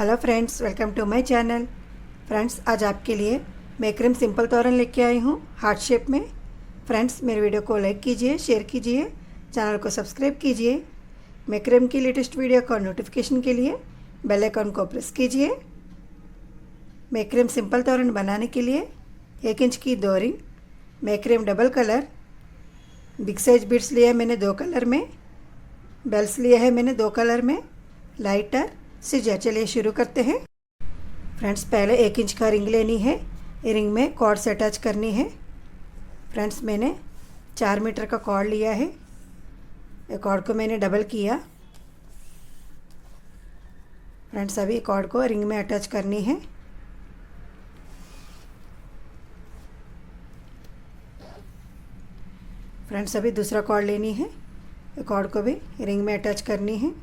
Hello friends, welcome to my channel. Friends, आज आपके लिए मैक्रेम सिंपल तोरण लेके आई हूँ हार्ट शेप में। फ्रेंड्स, मेरे वीडियो को लाइक कीजिए, शेयर कीजिए, चैनल को सब्सक्राइब कीजिए। मैक्रेम की लेटेस्ट वीडियो का नोटिफिकेशन के लिए बेल आइकन को प्रेस कीजिए। मैक्रेम सिंपल तोरण बनाने के लिए 1 इंच की 2 ring, macrame double colour, big size beads लिया है मैंने 2 कलर में, बेल्स लिया है मैंने 2 कलर में, लाइटर, सीजर। चलिए शुरू करते हैं। फ्रेंड्स, पहले 1 इंच का रिंग लेनी है। रिंग में कॉर्ड से अटैच करनी है। फ्रेंड्स, मैंने 4 मीटर का कॉर्ड लिया है। कॉर्ड को मैंने डबल किया। फ्रेंड्स, अभी कॉर्ड को रिंग में अटैच करनी है। फ्रेंड्स, अभी दूसरा कॉर्ड लेनी है। कॉर्ड को भी रिंग में अटैच करनी है।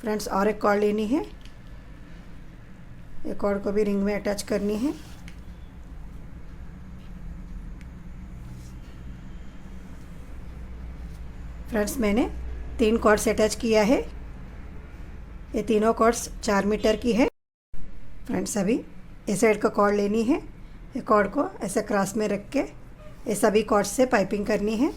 फ्रेंड्स, और एक कॉर्ड लेनी है। एक कॉर्ड को भी रिंग में अटैच करनी है। फ्रेंड्स, मैंने 3 कॉर्ड्स अटैच किया है। ये तीनों कॉर्ड्स 4 मीटर की है। फ्रेंड्स, अभी इस साइड का कॉर्ड लेनी है। ये कॉर्ड को ऐसे क्रॉस में रख के ये सभी कॉर्ड्स से पाइपिंग करनी है।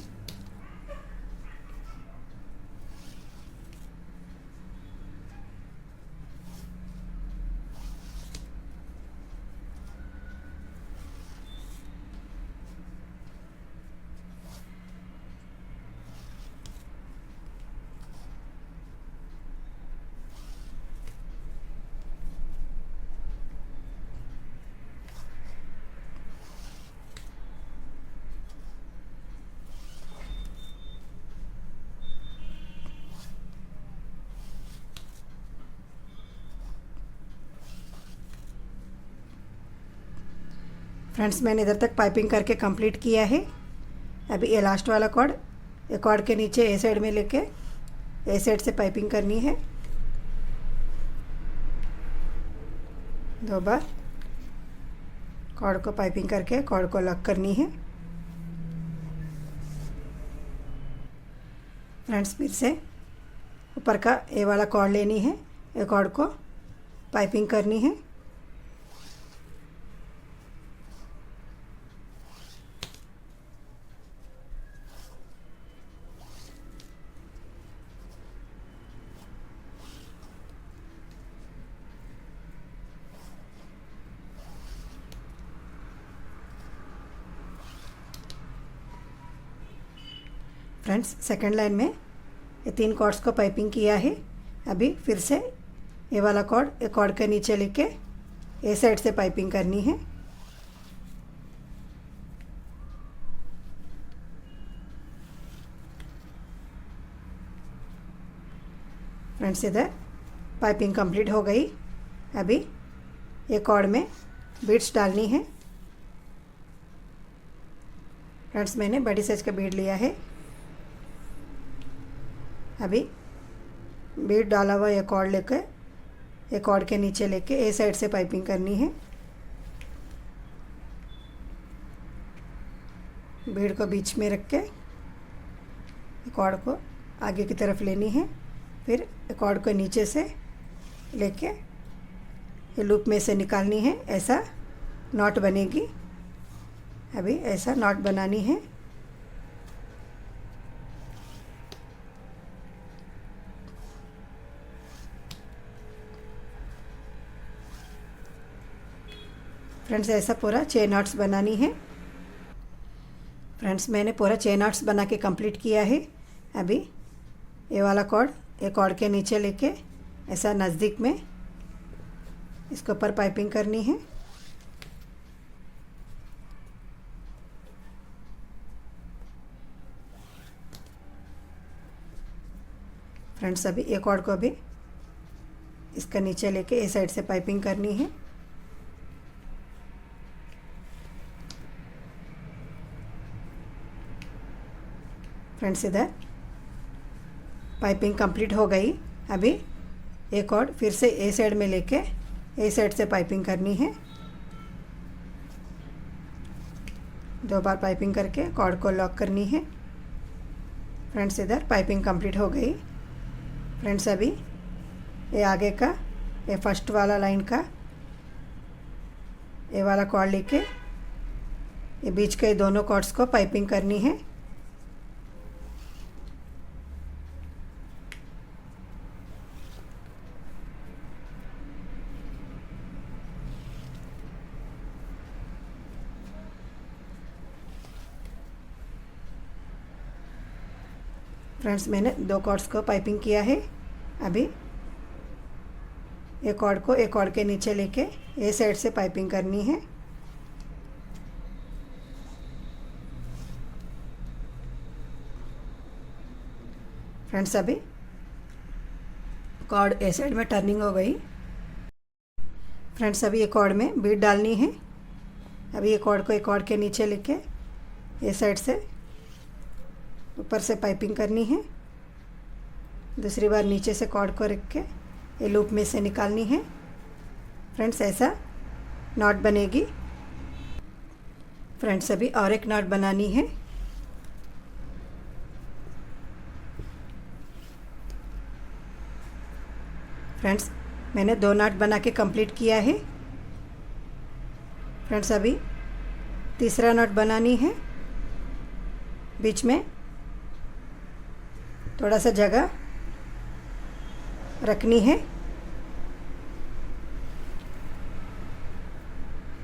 फ्रेंड्स, मैंने इधर तक पाइपिंग करके कंप्लीट किया है। अभी ये लास्ट वाला कॉर्ड, ये कॉर्ड के नीचे ए साइड में लेके ए साइड से पाइपिंग करनी है। 2 बार कॉर्ड को पाइपिंग करके कॉर्ड को लॉक करनी है। फ्रेंड्स, फिर से ऊपर का ये वाला कॉर्ड लेनी है। ये कॉर्ड को पाइपिंग करनी है। फ्रेंड्स, सेकंड लाइन में ये 3 कॉर्ड्स को पाइपिंग किया है। अभी फिर से ये वाला कॉर्ड कॉर्ड के नीचे लेके ए साइड से पाइपिंग करनी है। फ्रेंड्स, इधर पाइपिंग कंप्लीट हो गई। अभी ये कॉर्ड में बीड्स डालनी है। फ्रेंड्स, मैंने बड़ी साइज का बीड लिया है। अभी बीड डाला हुआ ये कॉर्ड लेकर ये कॉर्ड के नीचे लेके ए साइड से पाइपिंग करनी है। बीड को बीच में रख के कॉर्ड को आगे की तरफ लेनी है। फिर कॉर्ड को नीचे से लेके ये लूप में से निकालनी है। ऐसा नॉट बनेगी। अभी ऐसा नॉट बनानी है। फ्रेंड्स, ऐसा पूरा 6 नॉट्स बनानी है। फ्रेंड्स, मैंने पूरा 6 नॉट्स बना के कंप्लीट किया है। अभी ये वाला कॉर्ड ये कॉर्ड के नीचे लेके ऐसा नज़दीक में इसके ऊपर पाइपिंग करनी है। फ्रेंड्स, अभी ये कॉर्ड को भी इसका नीचे लेके इस साइड से पाइपिंग करनी है। फ्रेंड्स, इधर पाइपिंग कंप्लीट हो गई। अभी एक कॉर्ड फिर से ए साइड में लेके ए साइड से पाइपिंग करनी है। 2 बार पाइपिंग करके कॉर्ड को लॉक करनी है। फ्रेंड्स इधर पाइपिंग कंप्लीट हो गई। फ्रेंड्स अभी ये आगे का ये फर्स्ट वाला लाइन का ये वाला कॉर्ड लेके ये बीच के दोनों कॉर्ड्स को पाइपिंग करनी है। फ्रेंड्स मैंने दो कॉर्ड्स को पाइपिंग किया है। अभी एक कॉर्ड को एक कॉर्ड के नीचे लेके ये साइड से पाइपिंग करनी है। फ्रेंड्स अभी कॉर्ड ए साइड में टर्निंग हो गई। फ्रेंड्स अभी ये कॉर्ड में बीट डालनी है। अभी ये कॉर्ड को एक कॉर्ड के नीचे लेके ये साइड से ऊपर से पाइपिंग करनी है। दूसरी बार नीचे से कॉर्ड को रख के ये लूप में से निकालनी है। फ्रेंड्स ऐसा नॉट बनेगी। फ्रेंड्स अभी और एक नॉट बनानी है। फ्रेंड्स मैंने दो नॉट बना के कंप्लीट किया है। फ्रेंड्स अभी तीसरा नॉट बनानी है। बीच में थोड़ा सा जगह रखनी है।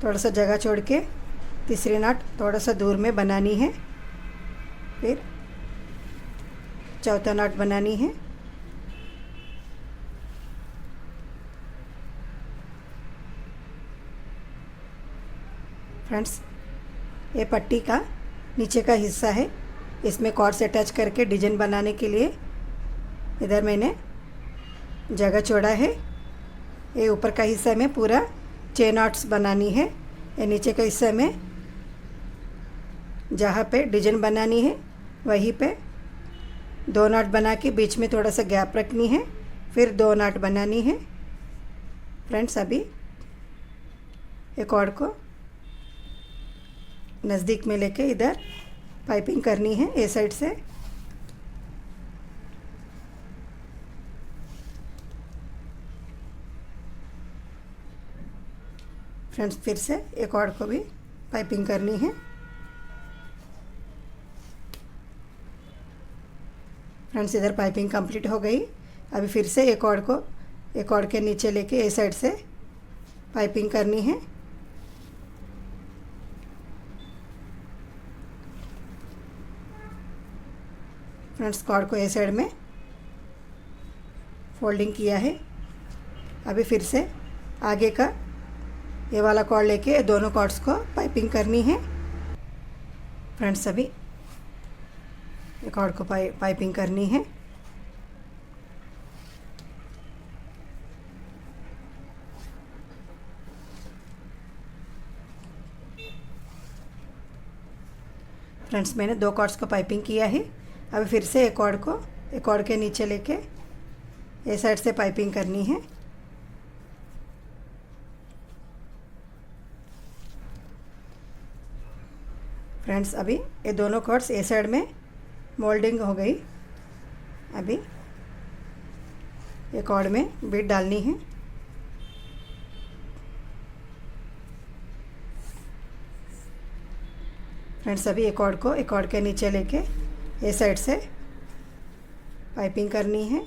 थोड़ा सा जगह छोड़ के तीसरी नॉट थोड़ा सा दूर में बनानी है। फिर चौथा नॉट बनानी है। फ्रेंड्स ये पट्टी का नीचे का हिस्सा है। इसमें कॉर्ड से अटैच करके डिजाइन बनाने के लिए इधर मैंने जगह छोड़ा है। ये ऊपर का हिस्सा में पूरा 6 नॉट्स बनानी है। ये नीचे का हिस्सा में जहाँ पे डिजाइन बनानी है वहीं पे 2 नॉट बना के बीच में थोड़ा सा गैप रखनी है। फिर 2 नॉट बनानी है। फ्रेंड्स अभी ये कॉर्ड को नज़दीक में लेके इधर पाइपिंग करनी है ए साइड से। फ्रेंड्स फिर से एक कॉर्ड को भी पाइपिंग करनी है। फ्रेंड्स इधर पाइपिंग कंप्लीट हो गई। अभी फिर से एक कॉर्ड के नीचे लेके ए साइड से पाइपिंग करनी है। फ्रेंड्स कॉर्ड को ए साइड में फोल्डिंग किया है। अभी फिर से आगे का ये वाला कॉर्ड लेके दोनों कॉर्ड्स को पाइपिंग करनी है। फ्रेंड्स अभी ये कॉर्ड को पाइपिंग करनी है। फ्रेंड्स मैंने 2 कॉर्ड्स को पाइपिंग किया है। अभी फिर से एक कॉर्ड के नीचे लेके ये साइड से पाइपिंग करनी है। फ्रेंड्स अभी ये दोनों कॉर्ड्स ए साइड में मोल्डिंग हो गई। अभी ये कॉर्ड में बीट डालनी है। फ्रेंड्स अभी एक कॉर्ड के नीचे लेके ये साइड से पाइपिंग करनी है।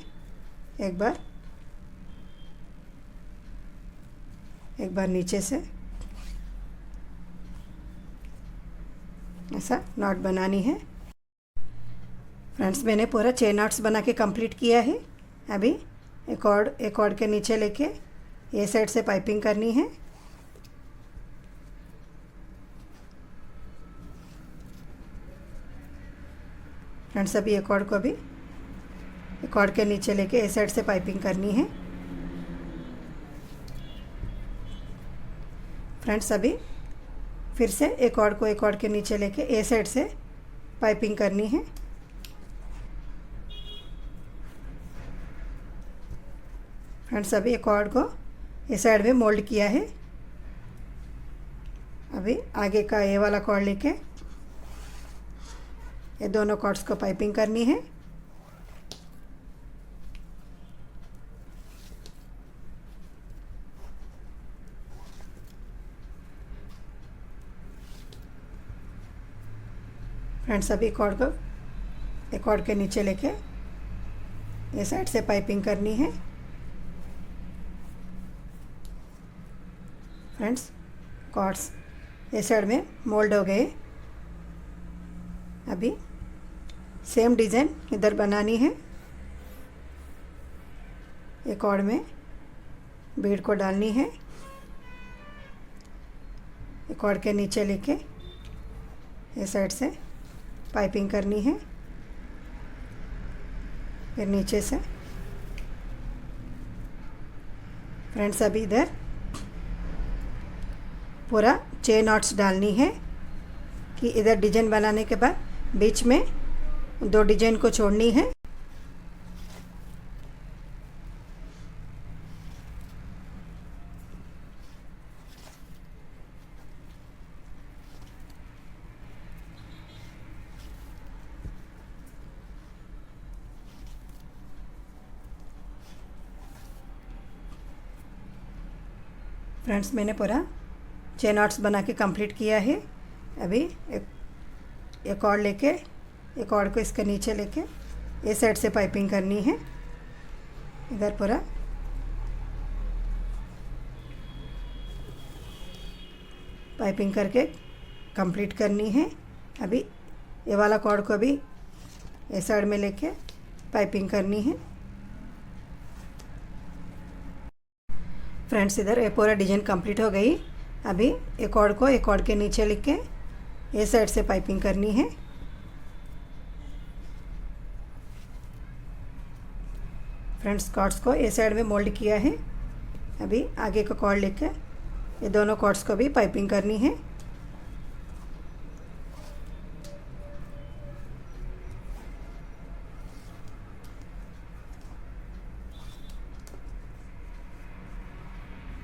एक बार नीचे से ऐसा नॉट बनानी है। फ्रेंड्स मैंने पूरा 6 नॉट्स बना के कंप्लीट किया है। अभी एक कॉर्ड के नीचे लेके ये साइड से पाइपिंग करनी है। फ्रेंड्स अभी एक कॉर्ड को भी कॉर्ड के नीचे लेके इस साइड से पाइपिंग करनी है। फ्रेंड्स अभी फिर से एक कॉर्ड के नीचे लेके ए साइड से पाइपिंग करनी है। फ्रेंड्स अभी एक कॉर्ड को इस साइड में मोल्ड किया है। अभी आगे का ये वाला कॉर्ड लेके ये दोनों कॉर्ड्स को पाइपिंग करनी है। फ्रेंड्स अभी कॉर्ड को एक कॉर्ड के नीचे लेके ये साइड से पाइपिंग करनी है। फ्रेंड्स कॉर्ड्स ये साइड में मोल्ड हो गए। अभी सेम डिज़ाइन इधर बनानी है। एक कॉर्ड में बीड को डालनी है, एक कॉर्ड के नीचे लेके ये साइड से पाइपिंग करनी है, फिर नीचे से। फ्रेंड्स अभी इधर पूरा 6 नॉट्स डालनी है कि इधर डिजाइन बनाने के बाद बीच में 2 डिजाइन को छोड़नी है। फ्रेंड्स मैंने पूरा 6 नॉट्स बना के कंप्लीट किया है। अभी एक कॉर्ड लेके एक कॉर्ड को इसके नीचे लेके ये साइड से पाइपिंग करनी है। इधर पूरा पाइपिंग करके कंप्लीट करनी है। अभी ये वाला कॉर्ड को भी ये साइड में लेके पाइपिंग करनी है। फ्रेंड्स इधर ये पूरा डिजाइन कंप्लीट हो गई। अभी एक कॉर्ड को एक कॉर्ड के नीचे लिख के ये साइड से पाइपिंग करनी है। फ्रेंड्स कॉर्ड्स को ये साइड में मोल्ड किया है। अभी आगे का कॉर्ड लेके ये दोनों कॉर्ड्स को भी पाइपिंग करनी है।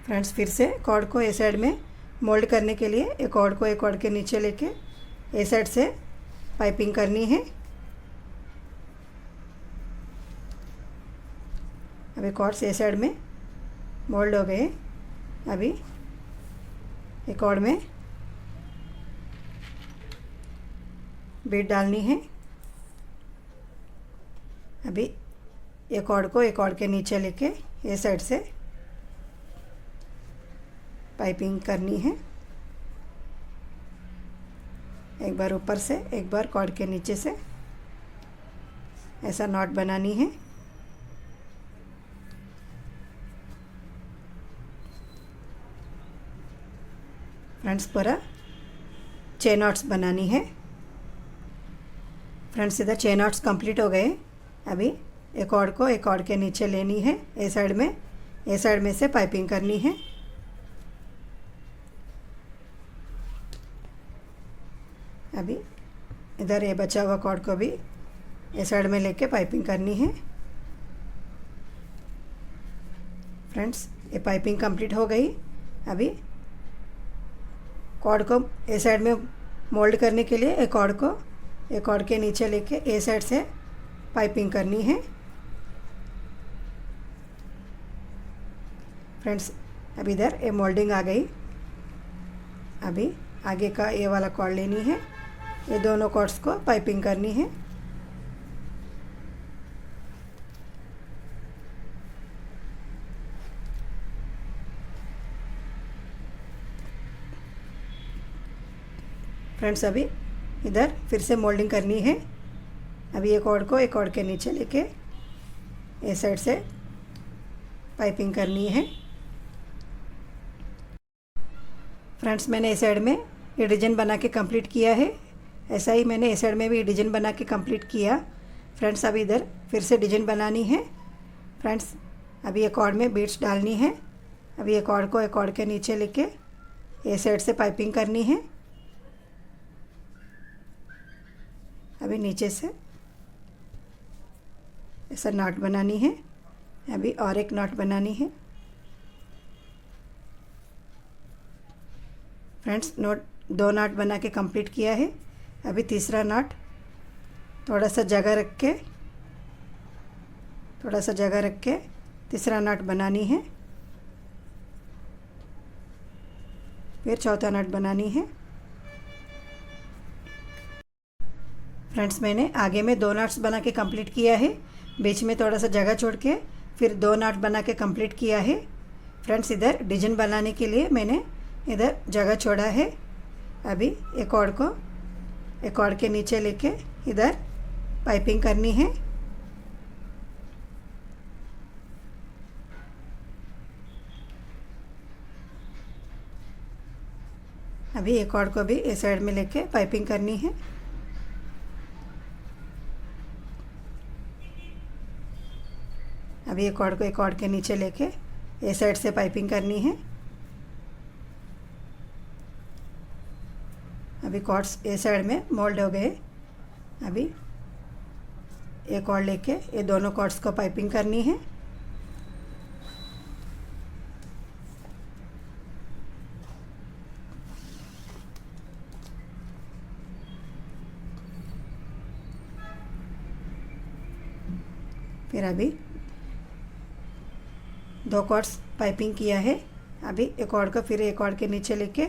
फ्रेंड्स फिर से कॉर्ड को ए साइड में मोल्ड करने के लिए एक कॉर्ड को एक कॉर्ड के नीचे लेके ए साइड से पाइपिंग करनी है। अभी कॉर्ड्स ए साइड में मोल्ड हो गए। अभी एक कॉर्ड में बीड डालनी है। अभी एक कॉर्ड को एक कॉर्ड के नीचे लेके ए साइड से पाइपिंग करनी है। एक बार ऊपर से एक बार कॉर्ड के नीचे से ऐसा नॉट बनानी है। फ्रेंड्स पूरा 6 नॉट्स बनानी है। फ्रेंड्स इधर 6 नॉट्स कंप्लीट हो गए। अभी एक कॉर्ड को एक कॉर्ड के नीचे लेनी है। ए साइड में से पाइपिंग करनी है। अभी इधर ये बचा हुआ कॉर्ड को भी ये साइड में लेके पाइपिंग करनी है। फ्रेंड्स ये पाइपिंग कंप्लीट हो गई। अभी कॉर्ड को ए साइड में मोल्ड करने के लिए एक कॉर्ड के नीचे लेके ए साइड से पाइपिंग करनी है। फ्रेंड्स अभी इधर ये मोल्डिंग आ गई। अभी आगे का ये वाला कॉर्ड लेनी है। ये दोनों कॉर्ड्स को पाइपिंग करनी है। फ्रेंड्स अभी इधर फिर से मोल्डिंग करनी है। अभी एक कॉर्ड को एक कॉर्ड के नीचे लेके इस साइड से पाइपिंग करनी है। फ्रेंड्स मैंने इस साइड में ये डिजाइन बना के कंप्लीट किया है। ऐसा ही मैंने इस साइड में भी डिजाइन बना के कंप्लीट किया। फ्रेंड्स अभी इधर फिर से डिजाइन बनानी है। फ्रेंड्स अभी एक कॉर्ड में बीड्स डालनी है। अभी एक कॉर्ड को एक कॉर्ड के नीचे लेके ये साइड से पाइपिंग करनी है। अभी नीचे से ऐसा नॉट बनानी है। अभी और एक नॉट बनानी है। फ्रेंड्स 2 नॉट बना के कंप्लीट किया है। अभी तीसरा नॉट थोड़ा सा जगह रख के तीसरा नॉट बनानी है। फिर चौथा नॉट बनानी है। फ्रेंड्स मैंने आगे में 2 नॉट्स बना के कंप्लीट किया है, बीच में थोड़ा सा जगह छोड़ के फिर 2 नॉट बना के कंप्लीट किया है। फ्रेंड्स इधर डिजाइन बनाने के लिए मैंने इधर जगह छोड़ा है। अभी एक और के नीचे लेके इधर पाइपिंग करनी है। अभी एक और को भी इस साइड में लेके पाइपिंग करनी है। अभी एक और के नीचे लेके इस साइड से पाइपिंग करनी है। अभी कॉर्ड्स इस साइड में मोल्ड हो गए। अभी एक और लेके ये दोनों कॉर्ड्स को पाइपिंग करनी है। फिर अभी 2 कॉर्ड्स पाइपिंग किया है। अभी एक और को फिर एक और के नीचे लेके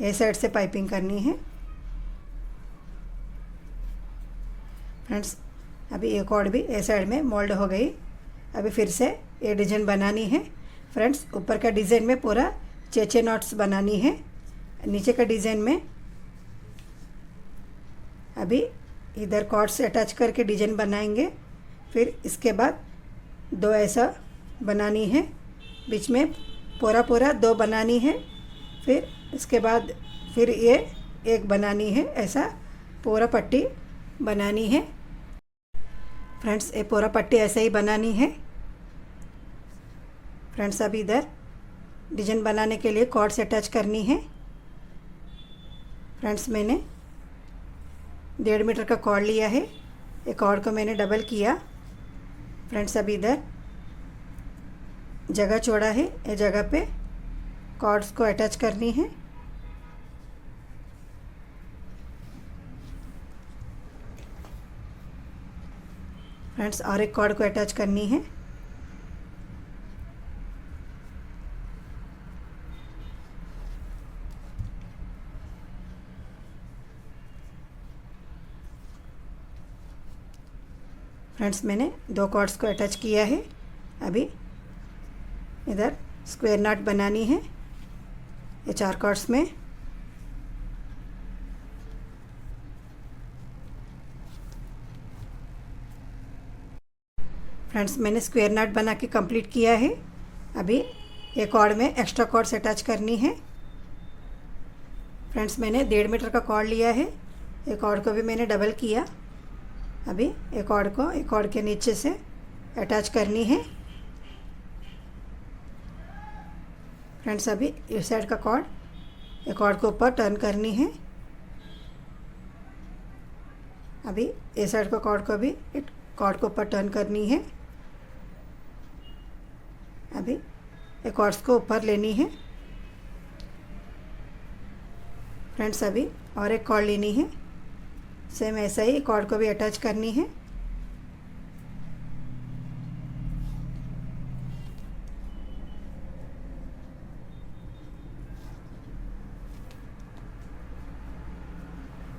ये साइड से पाइपिंग करनी है। फ्रेंड्स अभी एक और भी ए साइड में मोल्ड हो गई। अभी फिर से ये डिजाइन बनानी है। फ्रेंड्स ऊपर का डिज़ाइन में पूरा 6 नॉट्स बनानी है। नीचे का डिज़ाइन में अभी इधर कॉर्ड से अटैच करके डिजाइन बनाएंगे। फिर इसके बाद 2 ऐसा बनानी है, बीच में पूरा 2 बनानी है। फिर इसके बाद फिर ये एक बनानी है, ऐसा पूरा पट्टी बनानी है। फ्रेंड्स ये पूरा पट्टी ऐसे ही बनानी है। फ्रेंड्स अभी इधर डिजाइन बनाने के लिए कॉर्ड से अटैच करनी है। फ्रेंड्स मैंने 1.5 मीटर का कॉर्ड लिया है। एक कॉर्ड को मैंने डबल किया। फ्रेंड्स अभी इधर जगह छोड़ा है, ये जगह पे कॉर्ड्स को अटैच करनी है। फ्रेंड्स और एक कॉर्ड को अटैच करनी है। फ्रेंड्स मैंने 2 कॉर्ड्स को अटैच किया है। अभी इधर स्क्वायर नॉट बनानी है ये 4 कॉर्ड्स में। फ्रेंड्स मैंने स्क्वायर नॉट बना के कंप्लीट किया है। अभी एक कॉर्ड में एक्स्ट्रा कॉर्ड से अटैच करनी है। फ्रेंड्स मैंने 1.5 मीटर का कॉर्ड लिया है। एक कॉर्ड को भी मैंने डबल किया। अभी एक कॉर्ड को एक कॉर्ड के नीचे से अटैच करनी है। फ्रेंड्स अभी इस साइड का कॉर्ड एक कॉर्ड को ऊपर टर्न करनी है। अभी इस साइड का कॉर्ड को भी एक कॉर्ड को ऊपर टर्न करनी है। अभी एक कॉर्ड्स को ऊपर लेनी है। फ्रेंड्स अभी और एक कॉर्ड लेनी है, सेम ऐसा ही कॉर्ड को भी अटैच करनी है।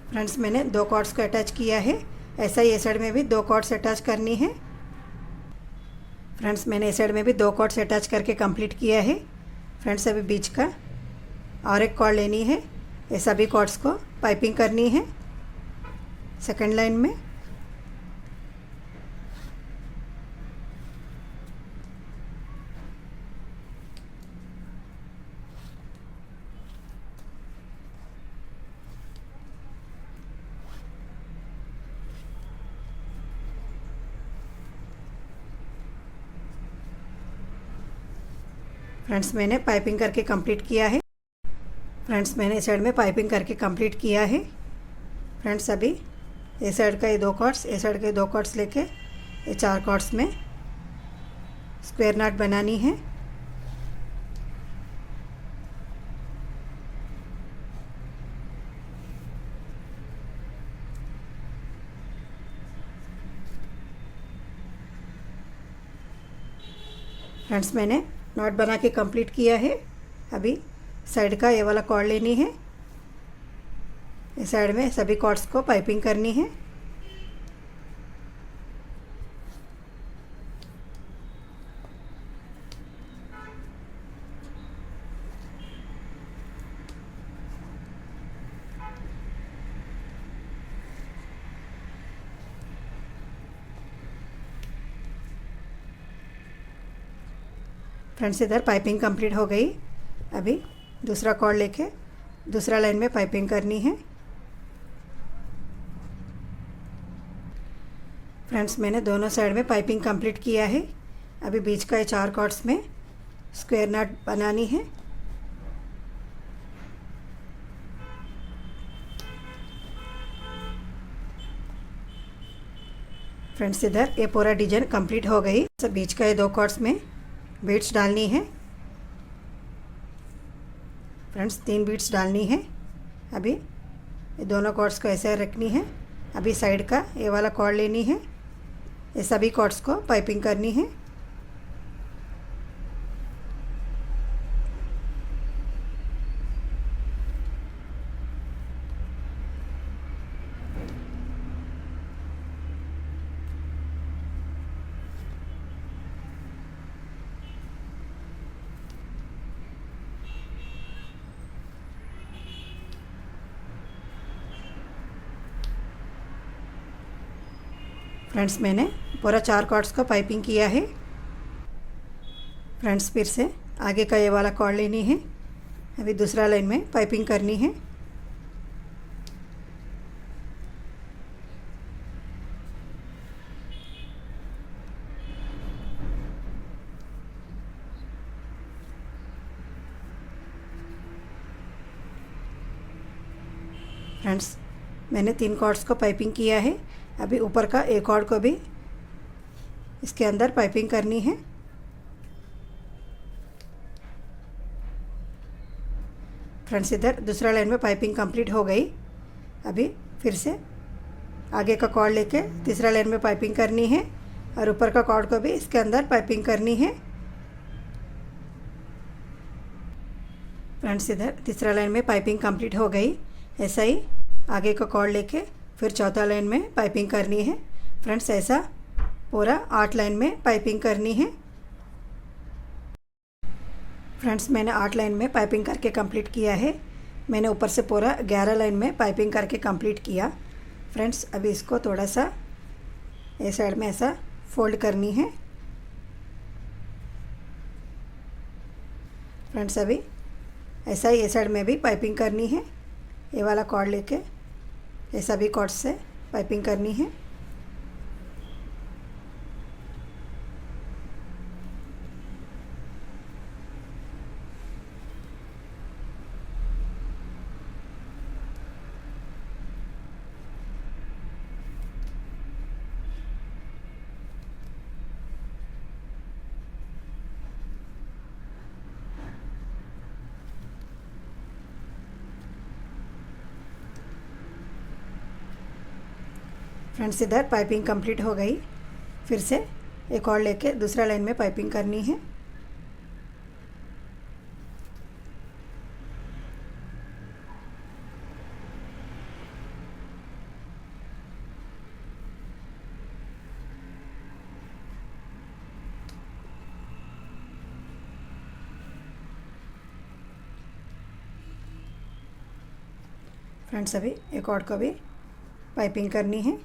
फ्रेंड्स मैंने 2 कॉर्ड्स को अटैच किया है। ऐसा ही इस साइड में भी 2 कॉर्ड्स अटैच करनी है। फ्रेंड्स मैंने इस साइड में भी 2 कॉर्ड्स अटैच करके कंप्लीट किया है। फ्रेंड्स अभी बीच का और एक कॉर्ड लेनी है। ये सभी कॉर्ड्स को पाइपिंग करनी है सेकंड लाइन में। फ्रेंड्स मैंने पाइपिंग करके कंप्लीट किया है। फ्रेंड्स मैंने इस साइड में पाइपिंग करके कंप्लीट किया है। फ्रेंड्स अभी इस साइड का ये 2 कॉर्ड्स, इस साइड के 2 कॉर्ड्स लेके ये 4 कॉर्ड्स में स्क्वायर नॉट बनानी है। फ्रेंड्स मैंने नॉट बना के कंप्लीट किया है। अभी साइड का ये वाला कॉर्ड लेनी है। इस साइड में सभी कॉर्ड्स को पाइपिंग करनी है। फ्रेंड्स इधर पाइपिंग कंप्लीट हो गई। अभी दूसरा कॉर्ड लेके दूसरा लाइन में पाइपिंग करनी है। फ्रेंड्स मैंने दोनों साइड में पाइपिंग कंप्लीट किया है। अभी बीच का ये 4 कॉर्ड्स में स्क्वायर नट बनानी है। फ्रेंड्स इधर ये पूरा डिजाइन कंप्लीट हो गई। सब बीच का ये 2 कॉर्ड्स में बीड्स डालनी है। फ्रेंड्स 3 बीड्स डालनी है। अभी ये दोनों कॉर्ड्स को ऐसे रखनी है। अभी साइड का ये वाला कॉर्ड लेनी है। ये सभी कॉर्ड्स को पाइपिंग करनी है। फ्रेंड्स मैंने पूरा 4 कॉर्ड्स को पाइपिंग किया है। फ्रेंड्स फिर से आगे का ये वाला कॉर्ड लेनी है। अभी दूसरा लाइन में पाइपिंग करनी है। फ्रेंड्स मैंने 3 कॉर्ड्स को पाइपिंग किया है। अभी ऊपर का एक कॉर्ड को भी इसके अंदर पाइपिंग करनी है। फ्रेंड्स इधर दूसरा लाइन में पाइपिंग कंप्लीट हो गई। अभी फिर से आगे का कॉर्ड लेके तीसरा लाइन में पाइपिंग करनी है और ऊपर का कॉर्ड को भी इसके अंदर पाइपिंग करनी है। फ्रेंड्स इधर तीसरा लाइन में पाइपिंग कंप्लीट हो गई। ऐसा ही आगे का कॉर्ड लेके फिर चौथा लाइन में पाइपिंग करनी है। फ्रेंड्स ऐसा पूरा 8 लाइन में पाइपिंग करनी है। फ्रेंड्स मैंने 8 लाइन में पाइपिंग करके कंप्लीट किया है। मैंने ऊपर से पूरा 11 लाइन में पाइपिंग करके कंप्लीट किया। फ्रेंड्स अभी इसको थोड़ा सा इस साइड में ऐसा फोल्ड करनी है। फ्रेंड्स अभी ऐसा ही इस साइड में भी पाइपिंग करनी है। ये वाला कॉर्ड लेके ये सभी कॉर्ड से पाइपिंग करनी है। फ्रेंड्स इधर पाइपिंग कंप्लीट हो गई। फिर से एक और लेके दूसरा लाइन में पाइपिंग करनी है। फ्रेंड्स अभी एक और को भी पाइपिंग करनी है।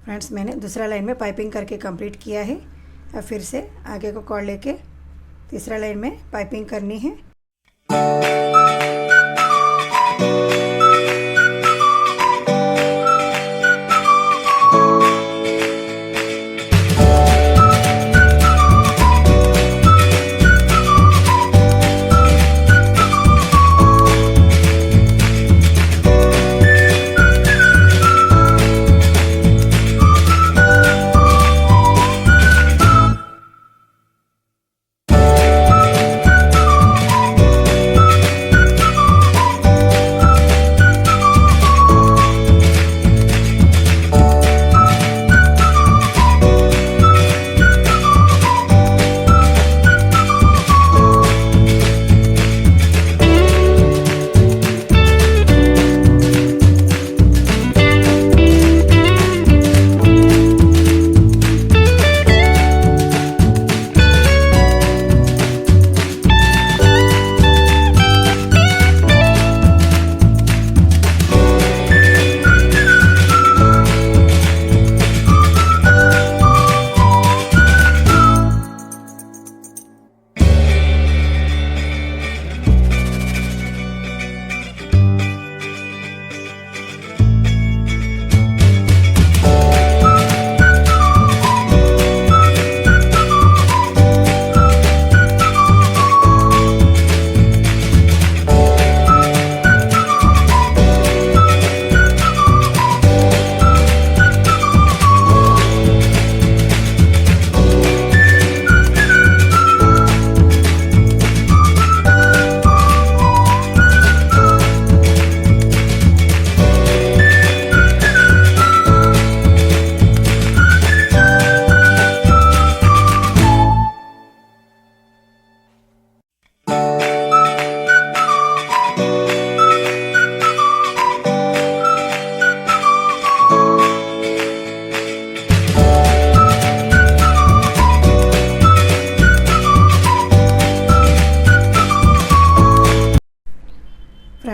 फ्रेंड्स मैंने दूसरा लाइन में पाइपिंग करके कंप्लीट किया है। अब फिर से आगे को कॉर्ड लेके तीसरा लाइन में पाइपिंग करनी है।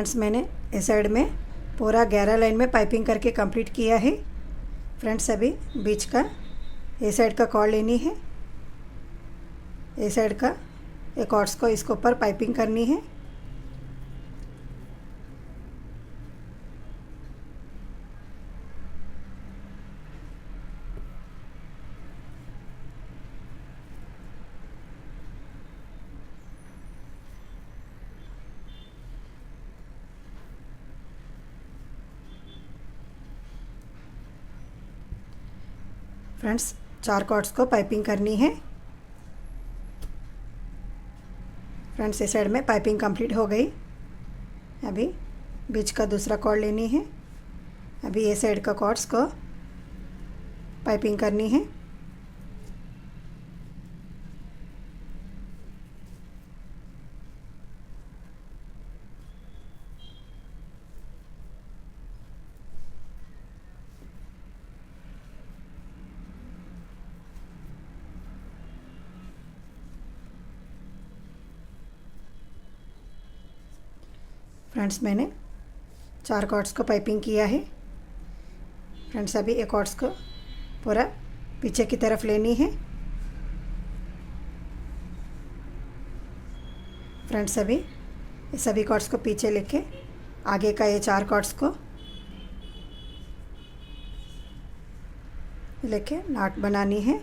फ्रेंड्स मैंने इस साइड में पूरा 11 लाइन में पाइपिंग करके कंप्लीट किया है। फ्रेंड्स अभी बीच का ये साइड का कॉर्ड लेनी है, ये साइड का ये कॉर्ड्स को इसके ऊपर पाइपिंग करनी है। फ्रेंड्स 4 कॉर्ड्स को पाइपिंग करनी है। फ्रेंड्स इस साइड में पाइपिंग कंप्लीट हो गई। अभी बीच का दूसरा कॉर्ड लेनी है। अभी ये साइड का कॉर्ड्स को पाइपिंग करनी है। फ्रेंड्स मैंने 4 कॉर्ड्स को पाइपिंग किया है। फ्रेंड्स अभी एक कॉर्ड्स को पूरा पीछे की तरफ लेनी है। फ्रेंड्स अभी ये सभी कॉर्ड्स को पीछे लेके आगे का ये 4 कॉर्ड्स को लेके नाट बनानी है।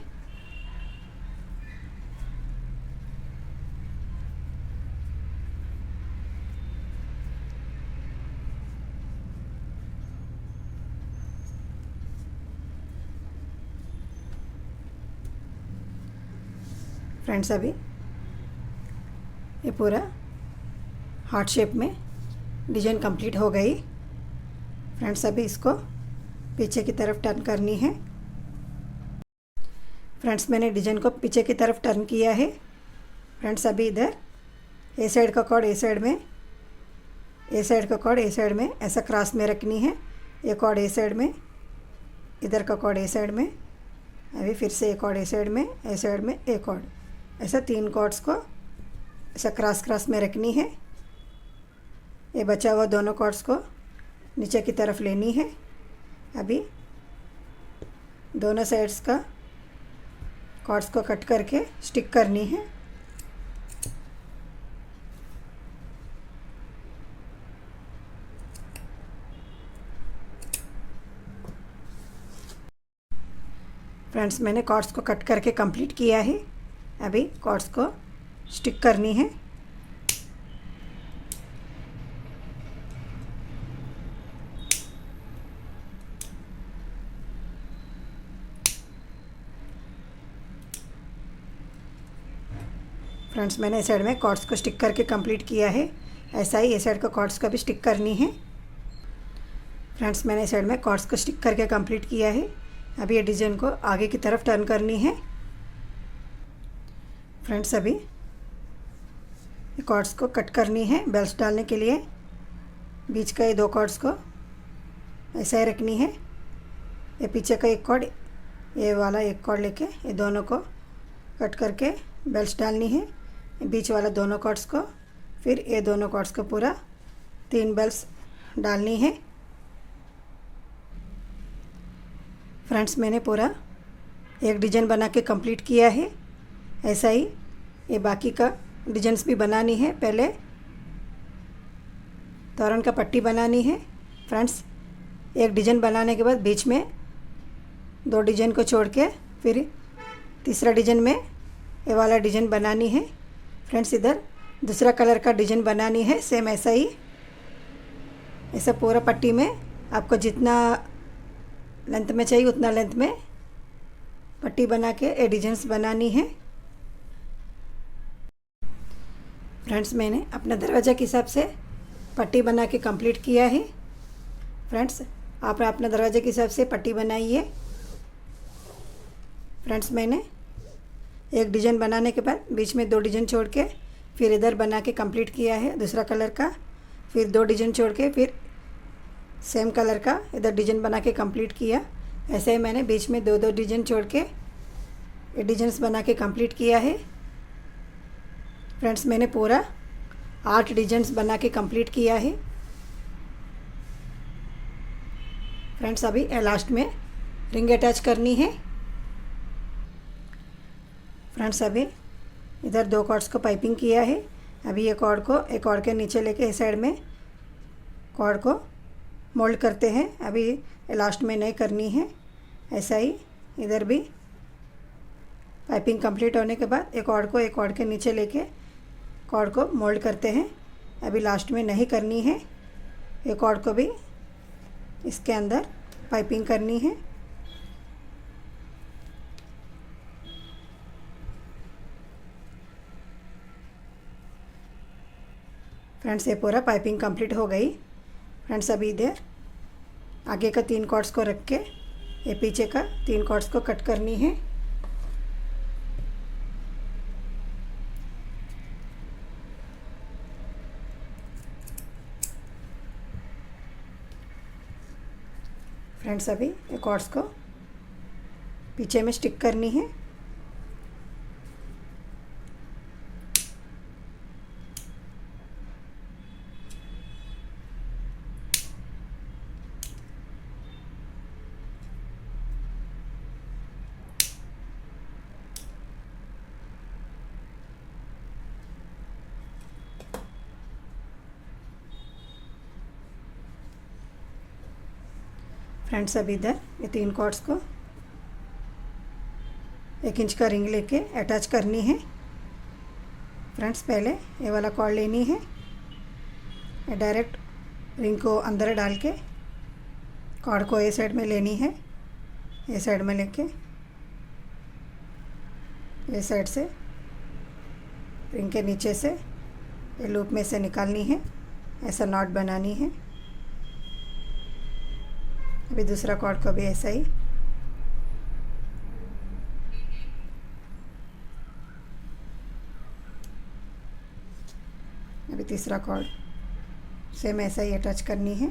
फ्रेंड्स अभी ये पूरा हार्ट शेप में डिजाइन कंप्लीट हो गई। फ्रेंड्स अभी इसको पीछे की तरफ टर्न करनी है। फ्रेंड्स मैंने डिजाइन को पीछे की तरफ टर्न किया है। फ्रेंड्स अभी इधर ए साइड का कॉर्ड ए साइड में, ए साइड का कॉर्ड ए साइड में ऐसा क्रॉस में रखनी है। ये कॉर्ड ए साइड में, इधर का कॉर्ड ए साइड में, अभी फिर से एक कॉर्ड ए साइड में, ए साइड में एक कॉर्ड, ऐसा 3 कॉर्ड्स को ऐसा क्रॉस क्रॉस में रखनी है। ये बचा हुआ दोनों कॉर्ड्स को नीचे की तरफ लेनी है। अभी दोनों साइड्स का कॉर्ड्स को कट करके स्टिक करनी है। फ्रेंड्स मैंने कॉर्ड्स को कट करके कंप्लीट किया है। अभी कॉर्ड्स को स्टिक करनी है। फ्रेंड्स मैंने इस साइड में कॉर्ड्स को स्टिक करके कंप्लीट किया है। ऐसा ही इस साइड का कॉर्ड्स को भी स्टिक करनी है। फ्रेंड्स मैंने इस साइड में कॉर्ड्स को स्टिक करके कंप्लीट किया है। अभी ये डिज़ाइन को आगे की तरफ टर्न करनी है। फ्रेंड्स अभी कॉर्ड्स को कट करनी है बेल्स डालने के लिए। बीच का ये 2 कॉर्ड्स को ऐसा ही रखनी है। ये पीछे का एक कॉर्ड, ये वाला एक कॉर्ड लेके ये दोनों को कट करके बेल्स डालनी है। बीच वाला दोनों कॉर्ड्स को, फिर ये दोनों कॉर्ड्स को पूरा 3 बेल्स डालनी है। फ्रेंड्स मैंने पूरा एक डिज़ाइन बना के कंप्लीट किया है। ऐसा ही ये बाकी का डिजाइन्स भी बनानी है। पहले तोरण का पट्टी बनानी है। फ्रेंड्स एक डिजाइन बनाने के बाद बीच में 2 डिजाइन को छोड़ के फिर तीसरा डिजाइन में ये वाला डिजाइन बनानी है। फ्रेंड्स इधर दूसरा कलर का डिजाइन बनानी है। सेम ऐसा ही, ऐसा पूरा पट्टी में आपको जितना लेंथ में चाहिए उतना लेंथ में पट्टी बना के ये डिजाइन्स बनानी है। फ्रेंड्स मैंने अपना दरवाज़ा के हिसाब से पट्टी बना के कंप्लीट किया है। फ्रेंड्स आप अपना दरवाजे के हिसाब से पट्टी बनाइए। फ्रेंड्स मैंने एक डिज़ाइन बनाने के बाद बीच में 2 डिज़ाइन छोड़ के फिर इधर बना के कंप्लीट किया है दूसरा कलर का। फिर 2 डिज़ाइन छोड़ के फिर सेम कलर का इधर डिज़ाइन बना के कंप्लीट किया। ऐसे ही मैंने बीच में 2-2 डिज़ाइन छोड़ के ये डिज़ाइंस बना के कंप्लीट किया है। फ्रेंड्स मैंने पूरा 8 डिज़ाइंस बना के कंप्लीट किया है। फ्रेंड्स अभी लास्ट में रिंग अटैच करनी है। फ्रेंड्स अभी इधर 2 कॉर्ड्स को पाइपिंग किया है। अभी ये कॉर्ड को एक कॉर्ड के नीचे लेके इस साइड में कॉर्ड को मोल्ड करते हैं। अभी लास्ट में नहीं करनी है, ऐसा ही इधर भी पाइपिंग कंप्लीट होने के बाद एक कॉर्ड के नीचे लेके कॉर्ड को मोल्ड करते हैं। अभी लास्ट में नहीं करनी है, ये कॉर्ड को भी इसके अंदर पाइपिंग करनी है। फ्रेंड्स ये पूरा पाइपिंग कंप्लीट हो गई। फ्रेंड्स अभी इधर आगे का 3 कॉर्ड्स को रख के ये पीछे का 3 कॉर्ड्स को कट करनी है। फ्रेंड्स अभी ये कॉर्ड्स को पीछे में स्टिक करनी है। फ्रेंड्स अभी इधर ये 3 कॉर्ड्स को 1 इंच का रिंग लेके अटैच करनी है। फ्रेंड्स पहले ये वाला कॉर्ड लेनी है, डायरेक्ट रिंग को अंदर डाल के कॉर्ड को ये साइड में लेनी है। ये साइड में लेके ये साइड से रिंग के नीचे से ये लूप में से निकालनी है, ऐसा नॉट बनानी है। अभी दूसरा कॉर्ड को भी ऐसा ही। अभी तीसरा कॉर्ड सेम ऐसा ही अटैच करनी है।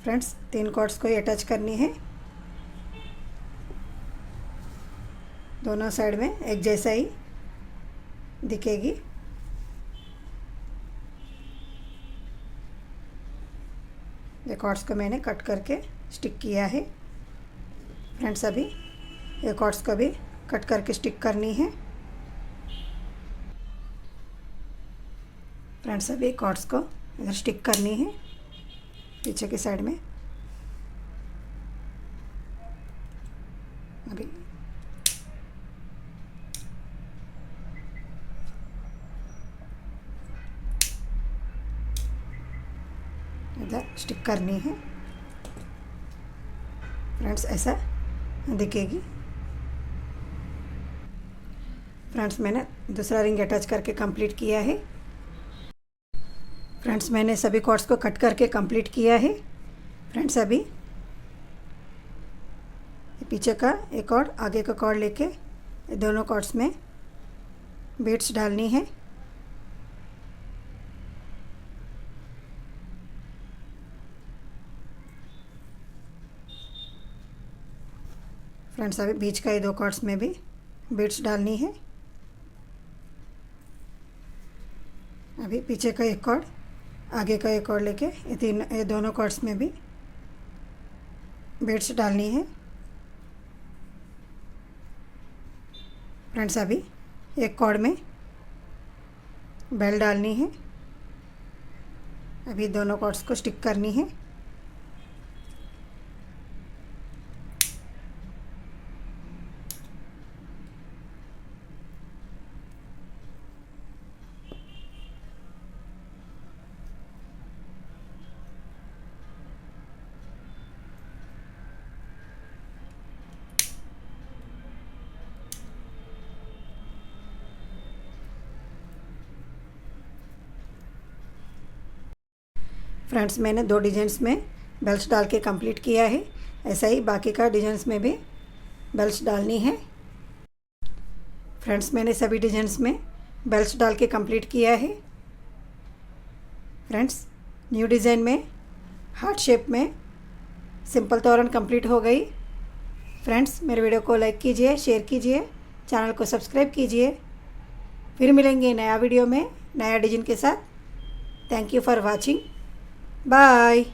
फ्रेंड्स 3 कॉर्ड्स को ही अटैच करनी है, दोनों साइड में एक जैसा ही दिखेगी। ये कॉर्ड्स को मैंने कट करके स्टिक किया है। फ्रेंड्स अभी ये कॉर्ड्स को भी कट करके स्टिक करनी है। फ्रेंड्स अभी कॉर्ड्स को इधर स्टिक करनी है पीछे की साइड में। अभी इधर स्टिक करनी है। फ्रेंड्स ऐसा दिखेगी। फ्रेंड्स मैंने दूसरा रिंग अटैच करके कंप्लीट किया है। फ्रेंड्स मैंने सभी कॉर्ड्स को कट करके कंप्लीट किया है। फ्रेंड्स अभी पीछे का एक कॉर्ड आगे का कॉर्ड लेके दोनों कॉर्ड्स में बीड्स डालनी है। फ्रेंड्स अभी बीच का ये 2 कॉर्ड्स में भी बीड्स डालनी है। अभी पीछे का एक कॉर्ड आगे का एक कॉर्ड लेके ये दोनों कॉर्ड्स में भी बीड्स डालनी है। फ्रेंड्स अभी एक कॉर्ड में बेल डालनी है। अभी दोनों कॉर्ड्स को स्टिक करनी है। फ्रेंड्स मैंने 2 डिजाइन्स में बेल्ट डाल के कंप्लीट किया है। ऐसा ही बाकी का डिजाइन्स में भी बेल्ट डालनी है। फ्रेंड्स मैंने सभी डिजाइन्स में बेल्ट डाल के कंप्लीट किया है। फ्रेंड्स न्यू डिज़ाइन में हार्ट शेप में सिंपल तोरण कंप्लीट हो गई। फ्रेंड्स मेरे वीडियो को लाइक कीजिए, शेयर कीजिए, चैनल को सब्सक्राइब कीजिए। फिर मिलेंगे नया वीडियो में। नया डिज़ाइन के साथ। Thank you for watching. Bye.